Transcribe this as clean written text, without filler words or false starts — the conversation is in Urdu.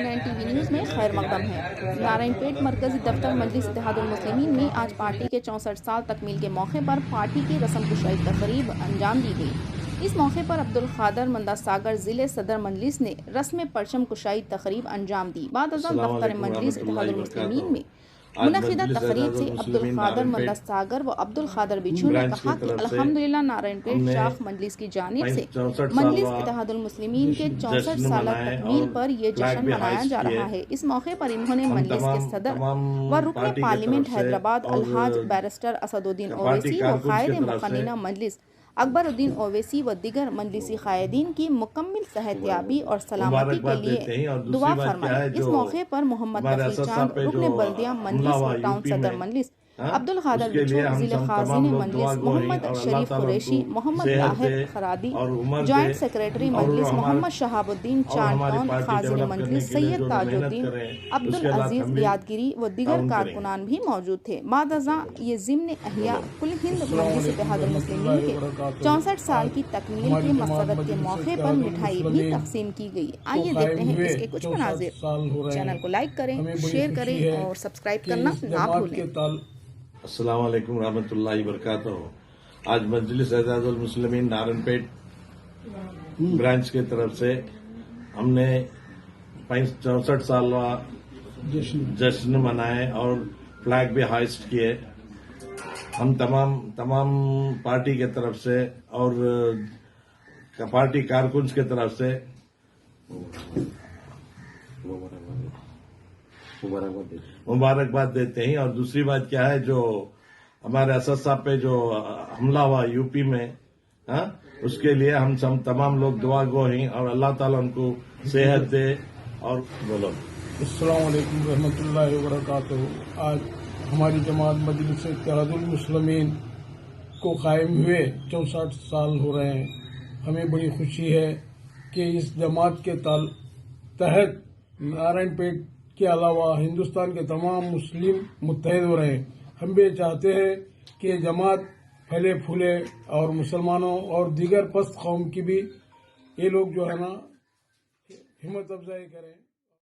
CNN TV نیوز میں خیر مقدم ہے۔ نارائن پیٹ مرکزی دفتر مجلس اتحاد المسلمین میں آج پارٹی کے 64 سال تکمیل کے موقع پر پارٹی کی رسم کشائی تقریب انجام دی گئی۔ اس موقع پر عبدالقادر مندہ ساگر ضلع صدر مجلس نے رسم پرچم کشائی تقریب انجام دی۔ بعد ازاں دفتر مجلس اتحاد المسلمین میں منعقدہ تقریب سے عبدالقادر مندہ ساگر و عبدالقادر بچھو نے کہا کہ الحمدللہ نارائن پیٹ شاخ مجلس کی جانب سے مجلس اتحاد المسلمین کے 64 سالہ تکمیل پر یہ جشن منایا جا رہا ہے۔ اس موقع پر انہوں نے مجلس کے صدر و رکن پارلیمنٹ حیدرآباد الحاج بیرسٹر اسد الدین اویسی و قائد مقننہ مجلس اکبر الدین اویسی و دیگر مجلسی قائدین کی مکمل صحت یابی اور سلامتی کے لیے دعا فرمائی۔ اس موقع پر محمد تقی چاند رکن بلدیہ مجلس و ٹاؤن صدر مجلس عبدالقادر بچھو ضلع خازن مجلس محمد شریف قریشی محمد طاہر خرادی جوائنٹ سیکریٹری مجلس محمد شہاب الدین چاند ٹاؤن خازن مجلس سید تاج الدین عبدالعزیز یادگیری و دیگر کارکنان بھی موجود تھے۔ بعد ازاں یہ ضمن احیاء کل ہند مجلس اتحاد المسلمین کے 64 سال کی تکمیل کی مسرت کے موقع پر مٹھائی بھی تقسیم کی گئی۔ آئیے دیکھتے ہیں اس کے کچھ مناظر۔ چینل کو لائک کریں، شیئر کریں اور سبسکرائب کرنا نہ بھولیں۔ السلام علیکم ورحمۃ اللہ وبرکاتہ۔ آج مجلس اتحاد المسلمین نارائن پیٹ برانچ کی طرف سے ہم نے 64 سالہ جشن منائے اور فلیگ بھی ہائسٹ کیے۔ ہم تمام پارٹی کی طرف سے اور پارٹی کارکنز کی طرف سے مبارکباد دیتے ہیں۔ اور دوسری بات کیا ہے، جو ہمارے اسد صاحب پہ جو حملہ ہوا یو پی میں، اس کے لیے ہم تمام لوگ دعا گو ہیں اور اللہ تعالیٰ ان کو صحت دے۔ اور بولو السلام علیکم ورحمۃ اللہ وبرکاتہ۔ آج ہماری جماعت مجلس اتحاد المسلمین کو قائم ہوئے 64 سال ہو رہے ہیں۔ ہمیں بڑی خوشی ہے کہ اس جماعت کے تحت نارائن پیٹ کے علاوہ ہندوستان کے تمام مسلم متحد ہو رہے ہیں۔ ہم بھی چاہتے ہیں کہ جماعت پھلے پھولے اور مسلمانوں اور دیگر پست قوم کی بھی یہ لوگ جو ہے نا ہمت افزائی کریں۔